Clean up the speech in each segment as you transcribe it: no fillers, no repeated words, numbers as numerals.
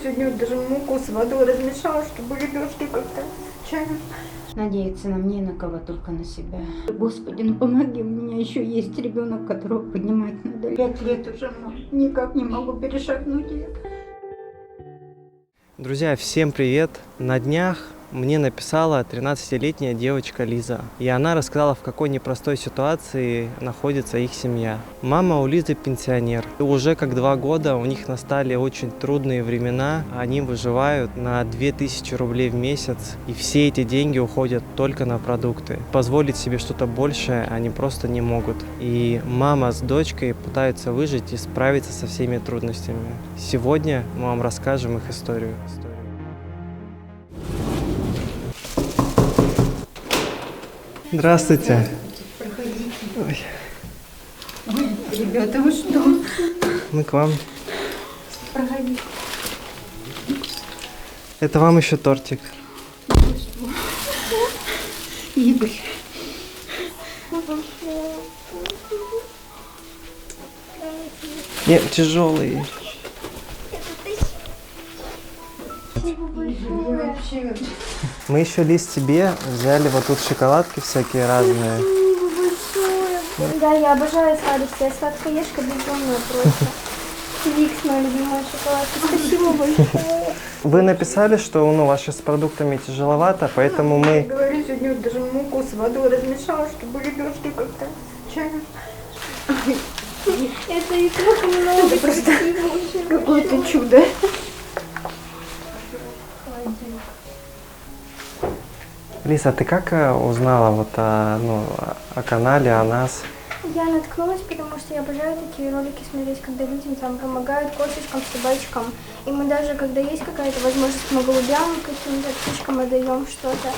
сегодня даже муку с водой размешала, чтобы лепешки как-то с чаем. Надеяться на мне, на кого, только на себя. Господи, ну помоги, у меня еще есть ребенок, которого поднимать надо. 5 лет уже, но никак не могу перешагнуть ее. Друзья, всем привет! На днях мне написала 13-летняя девочка Лиза, и она рассказала, в какой непростой ситуации находится их семья. Мама у Лизы пенсионер, и уже как 2 года у них настали очень трудные времена, они выживают на 2000 рублей в месяц, и все эти деньги уходят только на продукты. Позволить себе что-то большее они просто не могут. И мама с дочкой пытаются выжить и справиться со всеми трудностями. Сегодня мы вам расскажем их историю. Здравствуйте. Проходите. Ой, Ой, ребята, вы что? мы к вам. Проходите. Это вам еще тортик. Игорь. Нет, тяжелый. Вообще. Мы еще Лиз тебе взяли вот тут шоколадки всякие разные. Большое. Да, я обожаю сладости, я сладкоежка безумная просто. Викс, моя любимая шоколадка. Спасибо большое. Вы написали, что ваши с продуктами тяжеловато, поэтому мы... Я говорю, сегодня даже муку с водой размешала, чтобы лепешки как-то с чаем. Это и так много. Это просто какое-то чудо. Лиза, ты как узнала о канале, о нас? Я наткнулась, потому что я обожаю такие ролики смотреть, когда людям там помогают кошечкам, собачкам. И мы даже, когда есть какая-то возможность, мы голубям, каким-то птичкам отдаем что-то.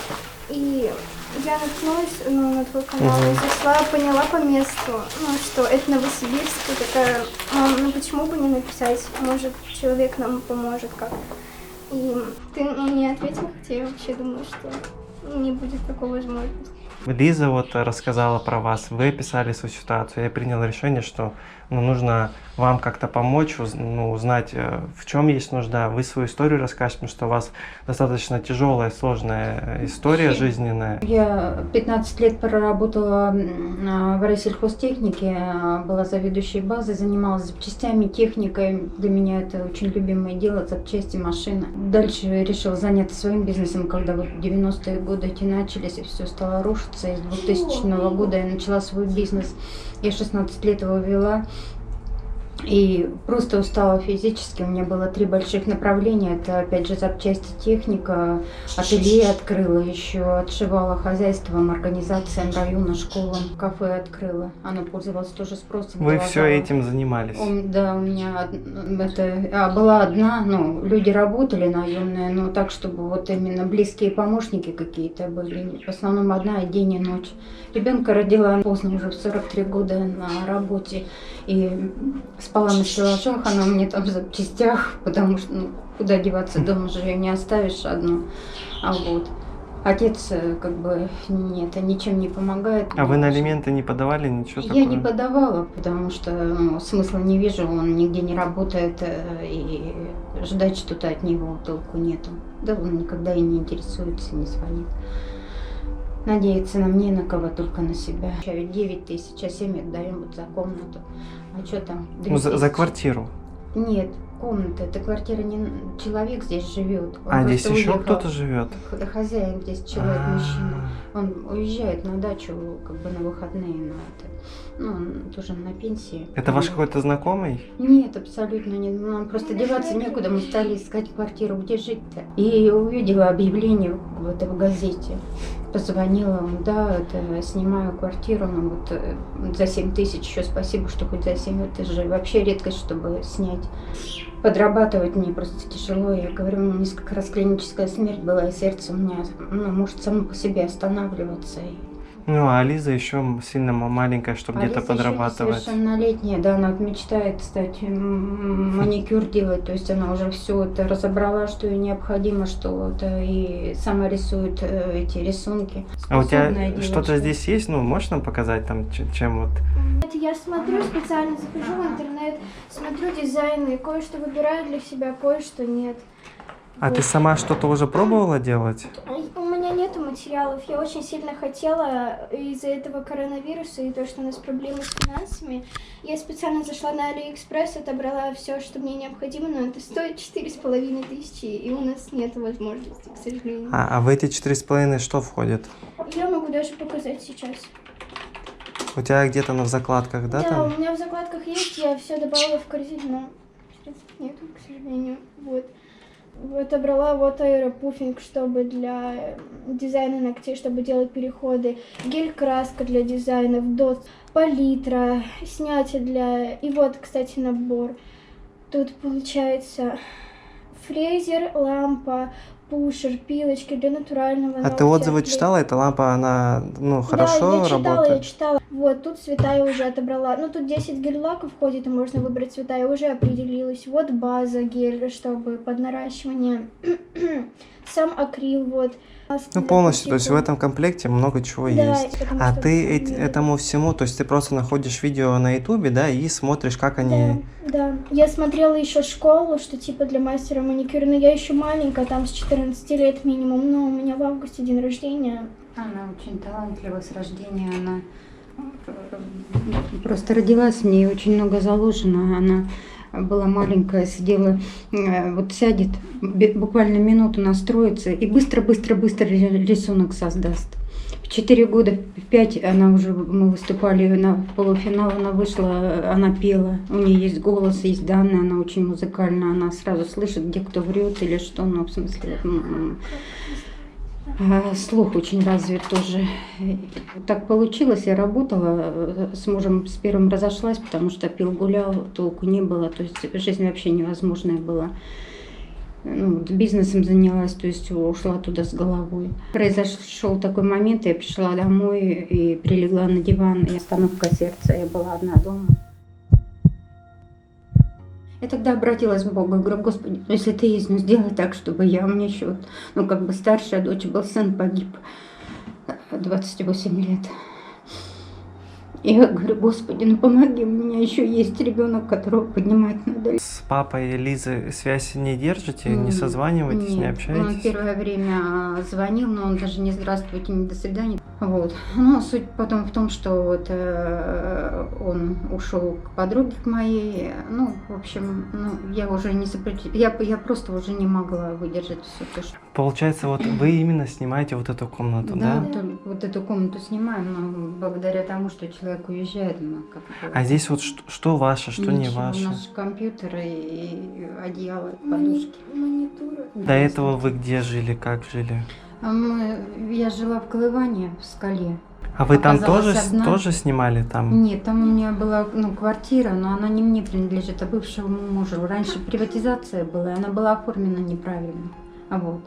И я наткнулась на твой канал, и зашла, поняла по месту, что это Новосибирск, и такая, почему бы не написать, может, человек нам поможет как. И ты не ответил, хотя я вообще думаю, что не будет такой возможности. Лиза рассказала про вас, вы описали свою ситуацию. Я принял решение, что нужно вам как-то помочь, узнать, в чем есть нужда. Вы свою историю расскажете, потому что у вас достаточно тяжелая, сложная история жизненная. Я 15 лет проработала в райсельхозтехнике, была заведующей базой, занималась запчастями, техникой. Для меня это очень любимое дело, запчасти, машины. Дальше решила заняться своим бизнесом, когда 90-е годы эти начались, и все стало рушиться. С 2000 года я начала свой бизнес. Я 16 лет его вела. И просто устала физически. У меня было 3 больших направления. Это, опять же, запчасти, техника, ателье открыла, еще отшивала хозяйством, организациям района, школам, кафе открыла. Оно пользовалось тоже спросом. Вы все этим занимались? Да, у меня была одна, люди работали наемные, но так, чтобы именно близкие помощники какие-то были. В основном одна день и ночь. Ребенка родила поздно, уже в 43 года на работе. И спала на стеллажах, она у меня там в запчастях, потому что куда деваться, дома же ее не оставишь одну. Отец ничем не помогает. А вы на алименты не подавали, ничего такого? Я не подавала, потому что смысла не вижу, он нигде не работает, и ждать что-то от него толку нету. Да он никогда и не интересуется, не звонит. Надеяться на мне, на кого, только на себя. 9 тысяч, а 7 отдаем за комнату. А что там? За квартиру? Нет, комната. Это квартира, не человек здесь живет. Здесь еще кто-то живет? Хозяин здесь человек, мужчина. Он уезжает на дачу на выходные на это. Он тоже на пенсии. Это ваш какой-то знакомый? Нет, абсолютно нет. Нам просто деваться некуда. Мы стали искать квартиру, где жить-то. И увидела объявление в газете. Позвонила, снимаю квартиру, за 7 тысяч, еще спасибо, что хоть за 7, это же вообще редкость, чтобы снять. Подрабатывать мне просто тяжело, я говорю, несколько раз клиническая смерть была, и сердце у меня, может само по себе останавливаться. И Ну, а Лиза еще сильно маленькая, чтобы где-то Лиза ещё подрабатывать. несовершеннолетняя, да, она вот мечтает, кстати, маникюр делать, то есть она уже все это разобрала, что ей необходимо, что это и сама рисует эти рисунки. А у тебя Способная что-то девочка. здесь есть? Ну, можешь нам показать там, чем вот? Это я смотрю, специально захожу в интернет, смотрю дизайны, кое-что выбираю для себя, кое-что нет. А ты сама что-то уже пробовала делать? У меня нету материалов. Я очень сильно хотела из-за этого коронавируса и то, что у нас проблемы с финансами. Я специально зашла на Алиэкспресс, отобрала все, что мне необходимо, но это стоит 4500, и у нас нет возможности, к сожалению. А в эти 4,5 что входит? Я могу даже показать сейчас. У тебя где-то в закладках, да, Да, там? у меня в закладках есть, я все добавила в корзину, но средств нету, к сожалению. Вот. Отобрала вот аэропуфинг, чтобы для дизайна ногтей, чтобы делать переходы, гель-краска для дизайнов, дот, палитра, снятие для... И вот, кстати, набор. Тут получается фрезер, лампа, пушер, пилочки для натурального А ногтя. ты отзывы для- читала? Эта лампа, она, ну, хорошо да, я работает? читала. Вот, тут цвета я уже отобрала. Ну, тут 10 гель-лаков входит, и можно выбрать цвета. Я уже определилась. Вот база гель, чтобы под наращивание. Сам акрил, вот. Ну, полностью, то есть в этом комплекте много чего есть. потому А что ты всё этому всему, то есть ты просто находишь видео на ютубе, да, и смотришь, как они... Да. Я смотрела еще школу, что типа для мастера маникюра, но я еще маленькая, там с 14 лет минимум, но у меня в августе день рождения. Она очень талантлива с рождения, она просто родилась, в ней очень много заложено, она была маленькая, сидела, вот сядет, буквально минуту настроится и быстро-быстро-быстро рисунок создаст. В 4 года, в 5 она уже, мы выступали на полуфинал, она вышла, она пела, у нее есть голос, есть данные, она очень музыкальная, она сразу слышит, где кто врет или что, ну, в смысле, слух очень развит тоже. Так получилось, я работала с мужем, с первым разошлась, потому что пил, гулял, толку не было, то есть жизнь вообще невозможная была. Ну, бизнесом занялась, то есть ушла туда с головой. Произошел такой момент, я пришла домой и прилегла на диван, и остановка сердца, я была одна дома. Я тогда обратилась к Богу, говорю: Господи, ну, если ты есть, ну сделай так, чтобы я, у меня еще, вот, ну как бы старшая дочь был, сын погиб, 28 лет. И я говорю: Господи, ну помоги, у меня еще есть ребенок, которого поднимать надо. С папой Лизы связь не держите, не созваниваетесь, не Нет, общаетесь? он первое время звонил, но он даже не здравствуйте, не до свидания. Вот. Но суть потом в том, что вот он ушел к подруге к моей. Ну, в общем, ну, я уже не сопротивлялась. Я просто уже не могла выдержать все то, что... Получается, вот вы именно снимаете вот эту комнату, да? Вот эту комнату снимаем, но благодаря тому, что человек уезжает, мы как бы... А здесь вот что ваше, что не ничего, ваше? Наш компьютер и одеяло, и подушки. Маникюры. До этого вы где жили, как жили? Я жила в Колыване, в Скале. А вы там Оказалась одна. тоже снимали там? Нет, там у меня была квартира, но она не мне принадлежит, а бывшему мужу. Раньше приватизация была, и она была оформлена неправильно. Вот.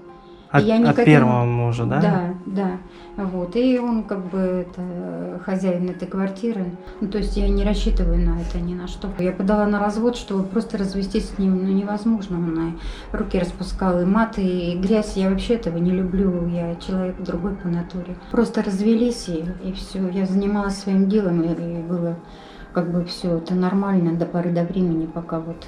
От, я не от к этому- первого мужа, да? Да. Вот. И он как бы это, хозяин этой квартиры. Ну, то есть я не рассчитываю на это ни на что. Я подала на развод, чтобы просто развестись с ним, невозможно. Он и руки распускал, и мат, и грязь. Я вообще этого не люблю. Я человек другой по натуре. Просто развелись, и все. Я занималась своим делом, и было как бы все это нормально до поры до времени, пока вот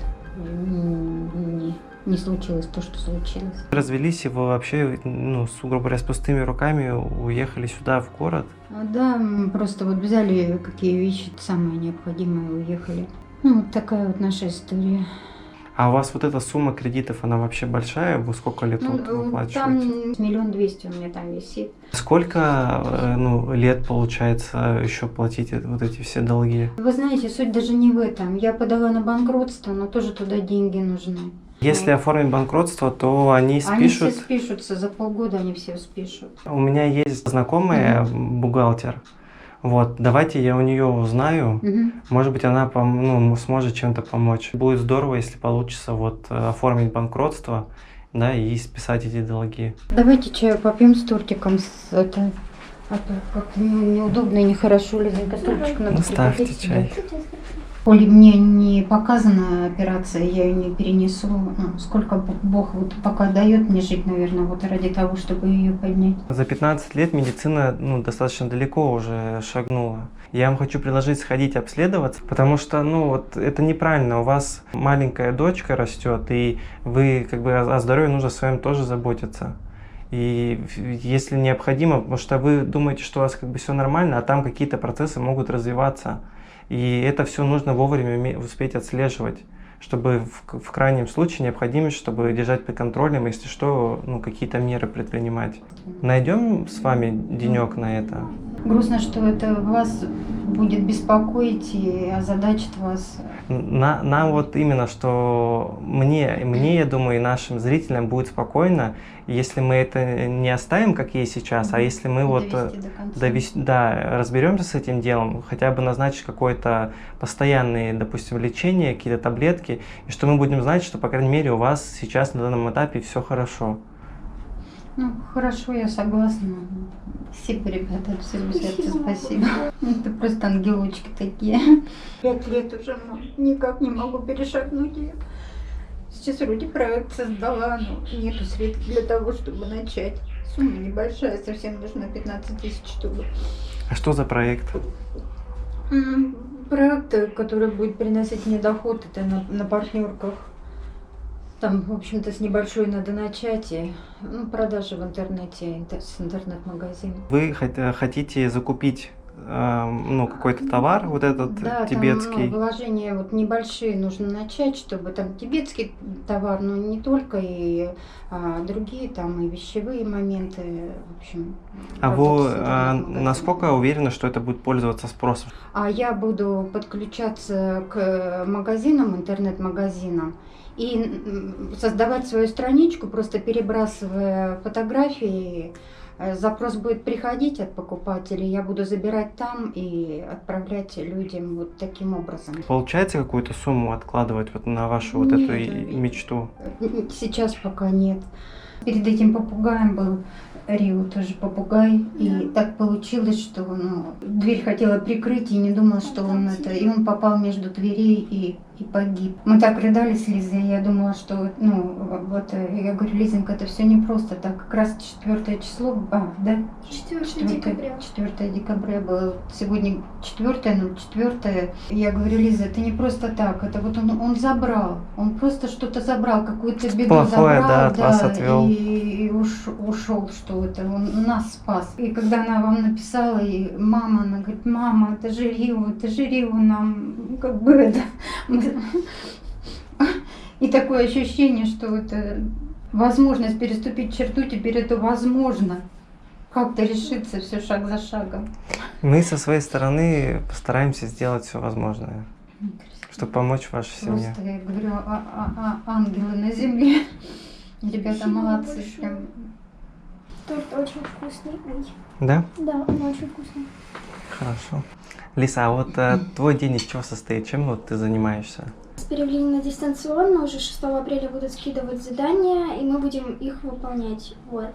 не случилось то, что случилось. Развелись, и вы вообще, ну, грубо говоря, с пустыми руками уехали сюда, в город? Да, мы просто вот взяли какие вещи самые необходимые и уехали. Ну, вот такая вот наша история. А у вас вот эта сумма кредитов, она вообще большая? Вы сколько лет вот Там выплачиваете? 1 200 000 у меня там висит. Сколько лет, получается, еще платить вот эти все долги? Вы знаете, суть даже не в этом. Я подала на банкротство, но тоже туда деньги нужны. Если оформить банкротство, то они Они спишут. все спишутся, за полгода они все спишут. У меня есть знакомая бухгалтер. Вот, давайте я у нее узнаю. Может быть, она сможет чем-то помочь. Будет здорово, если получится вот оформить банкротство, да, и списать эти долги. Давайте чаю попьем с тортиком, А то как-то неудобно и нехорошо, Лизонька, стульчик надо Ставьте прикрепить чай. сюда. Коли мне не показана операция, я ее не перенесу. Ну, сколько Бог вот пока дает мне жить, наверное, вот ради того, чтобы ее поднять. За 15 лет медицина достаточно далеко уже шагнула. Я вам хочу предложить сходить обследоваться, потому что вот это неправильно. У вас маленькая дочка растет, и вы как бы о здоровье нужно своем тоже заботиться. И если необходимо, потому что вы думаете, что у вас как бы все нормально, а там какие-то процессы могут развиваться. И это все нужно вовремя успеть отслеживать, чтобы в крайнем случае необходимость, чтобы держать под контролем, если что, какие-то меры предпринимать. Найдем с вами денек на это? Грустно, что это вас будет беспокоить и озадачит вас. Нам вот именно, что мне, я думаю, и нашим зрителям будет спокойно, если мы это не оставим, как есть сейчас, а если мы разберемся с этим делом, хотя бы назначить какое-то постоянное, допустим, лечение, какие-то таблетки, и что мы будем знать, что, по крайней мере, у вас сейчас на данном этапе все хорошо. Ну, хорошо, я согласна. Спасибо, ребята, от всего сердца спасибо. Это просто ангелочки такие. 5 лет уже, но никак не могу перешагнуть ее. Сейчас вроде проект создала, но нету средств для того, чтобы начать. Сумма небольшая, совсем нужно 15 000, чтобы... А что за проект? Проект, который будет приносить мне доход, это на партнерках. Там, в общем-то, с небольшой надо начать, и продажи в интернете, с интернет-магазина. Вы хотите закупить какой-то товар, вот этот тибетский? Да, вложения вот небольшие нужно начать, чтобы там тибетский товар, но не только, и другие там и вещевые моменты, в общем. А вы насколько уверены, что это будет пользоваться спросом? А я буду подключаться к магазинам, интернет-магазинам, и создавать свою страничку, просто перебрасывая фотографии. Запрос будет приходить от покупателей, я буду забирать там и отправлять людям вот таким образом. Получается какую-то сумму откладывать вот на вашу Нет, эту мечту? Сейчас пока нет. Перед этим попугаем был Рио, тоже попугай, и так получилось, что дверь хотела прикрыть, и не думала, что он это, и он попал между дверей и погиб. Мы так рыдали с Лизой, я думала, что, я говорю, Лизонька, это все не просто так, как раз 4 число, да? 4 декабря. 4 декабря было, сегодня 4. Я говорю, Лиза, это не просто так, это вот он забрал, он просто что-то забрал, какую-то беду плохое, забрал, от вас отвел. И ушел, что это, он нас спас. И когда она вам написала, и мама, она говорит, мама, это же Рио нам, как бы это... И такое ощущение, что это возможность переступить черту, теперь это возможно. Как-то решиться все шаг за шагом. Мы со своей стороны постараемся сделать все возможное, чтобы помочь вашей семье. Просто, я говорю, ангелы на земле. Ребята, Спасибо молодцы. большое. Прям. Торт очень вкусный. Да? Да, он очень вкусный. Хорошо. Лиса, а вот твой день из чего состоит? Чем ты занимаешься? С перевели на дистанционно, уже 6 апреля будут скидывать задания, и мы будем их выполнять. Вот.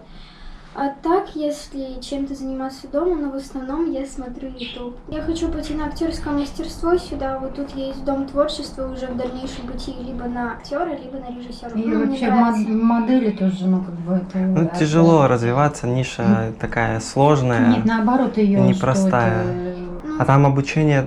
А так, если чем-то заниматься дома, но в основном я смотрю YouTube. Я хочу пойти на актерское мастерство сюда. Вот тут есть Дом творчества, уже в дальнейшем пойти либо на актера, либо на режиссера. И вообще модели тоже, это... Тяжело развиваться, ниша такая сложная. Нет, наоборот, ее непростая. А там обучение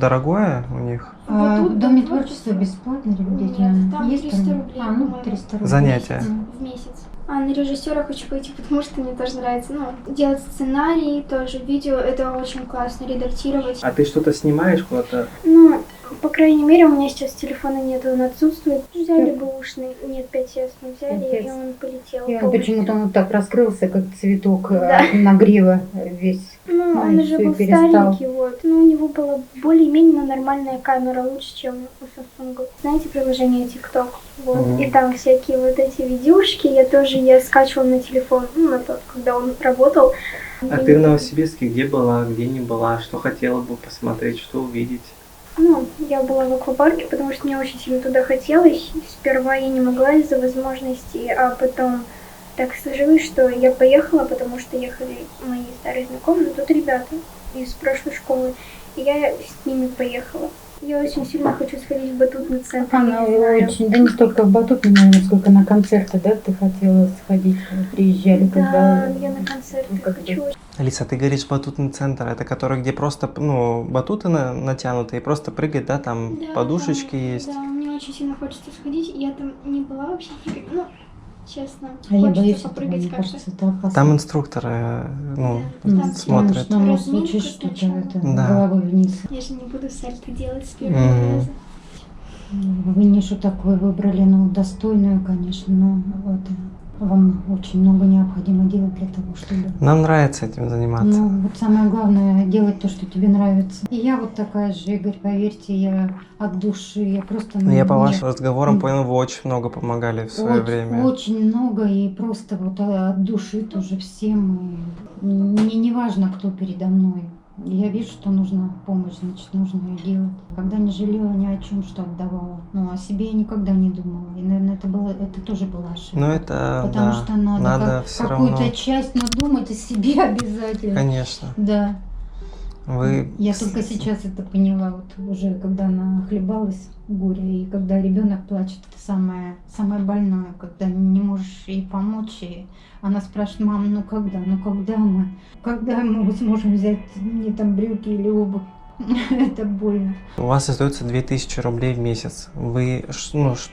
дорогое у них? Вот в Доме творчества бесплатно, ребята? Нет, там есть 300 рублей, по-моему. 300 рублей. Занятия? В месяц. А на режиссера хочу пойти, потому что мне тоже нравится, делать сценарий, тоже видео, это очень классно, редактировать. А ты что-то снимаешь куда-то? По крайней мере, у меня сейчас телефона нет, он отсутствует. Взяли бэушный, нет, 5S мы взяли, и он полетел. И он почему-то он так раскрылся, как цветок Да. на гриве весь. Он уже был старенький, вот. Но у него была более-менее нормальная камера, лучше, чем у Samsung. Знаете приложение TikTok? Вот. И там всякие вот эти видюшки, я скачивала на телефон, на тот, когда он работал. А ты в Новосибирске где была, где не была? Что хотела бы посмотреть, что увидеть? Я была в аквапарке, потому что мне очень сильно туда хотелось. Сперва я не могла из-за возможностей, а потом так сложилось, что я поехала, потому что ехали мои старые знакомые, но тут ребята из прошлой школы, и я с ними поехала. Я очень сильно хочу сходить в батутный центр. Она не знаю. очень, да не столько в батутный, наверное, сколько на концерты, да, ты хотела сходить, приезжали, Да, когда... я на концерты как хочу. Алиса, ты говоришь батутный центр, это который, где просто, ну, батуты натянуты и просто прыгать, да, там Да, подушечки да, есть. Да, мне очень сильно хочется сходить. Я там не была вообще никогда. Ну, честно, А я хочется боюсь этого, попрыгать мне как-то. кажется, это опасно. Там инструкторы, ну, Да, там смотрят. Там может разминка случиться что-то сначала. это, Да. головой вниз. Я же не буду сальто делать с первого Мгм. раза. Вы нишу такую выбрали, ну, достойную, конечно, но вот, вам очень много необходимо делать для того, чтобы... Нам нравится этим заниматься. Ну, вот самое главное делать то, что тебе нравится. И я вот такая же, Игорь, поверьте, я от души, я просто... Ну, я по мне вашим разговорам понял, вы очень много помогали в свое время. Очень много и просто вот от души тоже всем. И мне не важно, кто передо мной. Я вижу, что нужна помощь, значит, нужно ее делать. Когда не жалела ни о чем, что отдавала. Ну, о себе я никогда не думала. И, наверное, это тоже была ошибка. Ну, это, Потому да, что надо все какую-то равно. часть, но думать о себе обязательно. Конечно. Да. Вы... Я только сейчас это поняла, вот уже когда нахлебалась горя, и когда ребенок плачет, это самое больное, когда не можешь ей помочь, и она спрашивает: мам, ну когда мы сможем взять мне там брюки или обувь? Это больно. У вас остается 2000 рублей в месяц. Вы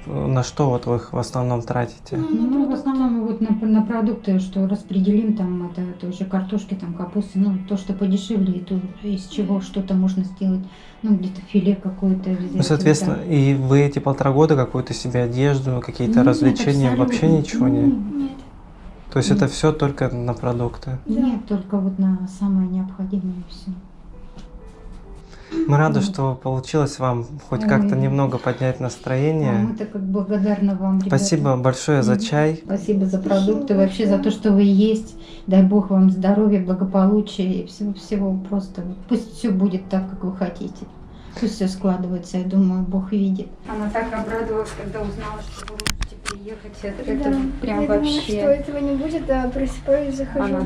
на что вот вы их в основном тратите? Ну, в основном вот на продукты, что распределим там, это тоже картошки, там капусты, ну, то, что подешевле, и то, из чего что-то можно сделать, ну, где-то филе какое-то взять. Ну, соответственно, и вы эти 1,5 года какую-то себе одежду, какие-то Нет, развлечения, вообще абсолютно. ничего не... Нет. То есть Нет. это все только на продукты. Нет, только вот на самое необходимое все. Мы рады, Вот. что получилось вам хоть Ой. как-то немного поднять А настроение. мы-то как благодарны вам, ребята. Спасибо большое за Мгм. чай. Спасибо за продукты, Спасибо вообще за то, что вы есть. Дай Бог вам здоровья, благополучия и всего просто. Пусть все будет так, как вы хотите. Пусть все складывается, я думаю, Бог видит. Она так обрадовалась, когда узнала, что вы можете приехать. Это Да. прям Я вообще... думала, что этого не будет, да, просыпаюсь, захожу. Она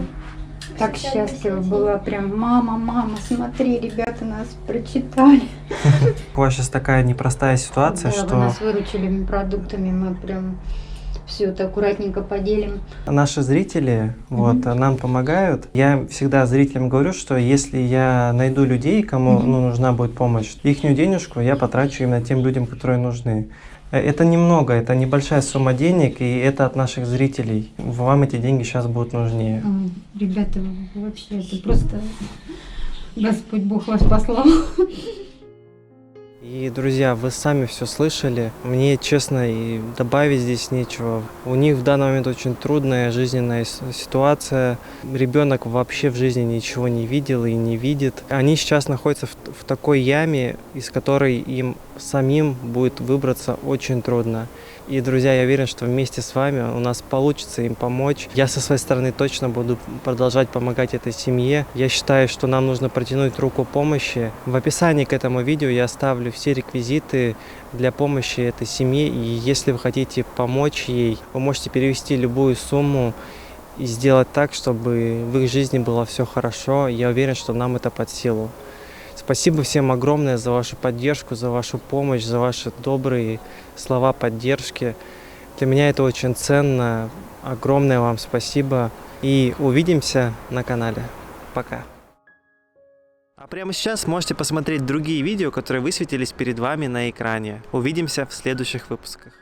так Социальная счастлива сеть. была, прям: мама, смотри, ребята нас прочитали. У вас сейчас такая непростая ситуация, Да, вы что нас выручили продуктами, мы прям все это аккуратненько поделим. наши зрители вот, нам помогают. Я всегда зрителям говорю, что если я найду людей, кому нужна будет помощь, ихнюю денежку я потрачу именно тем людям, которые нужны. Это немного, это небольшая сумма денег, и это от наших зрителей. Вам эти деньги сейчас будут нужнее. Ой, ребята, вы вообще, это просто Господь Бог вас послал. И, друзья, вы сами все слышали. Мне, честно, и добавить здесь нечего. У них в данный момент очень трудная жизненная ситуация. Ребенок вообще в жизни ничего не видел и не видит. Они сейчас находятся в такой яме, из которой им самим будет выбраться очень трудно. И, друзья, я уверен, что вместе с вами у нас получится им помочь. Я со своей стороны точно буду продолжать помогать этой семье. Я считаю, что нам нужно протянуть руку помощи. В описании к этому видео я оставлю все реквизиты для помощи этой семье. И если вы хотите помочь ей, вы можете перевести любую сумму и сделать так, чтобы в их жизни было все хорошо. Я уверен, что нам это под силу. Спасибо всем огромное за вашу поддержку, за вашу помощь, за ваши добрые слова поддержки. Для меня это очень ценно. Огромное вам спасибо. И увидимся на канале. Пока. А прямо сейчас можете посмотреть другие видео, которые высветились перед вами на экране. Увидимся в следующих выпусках.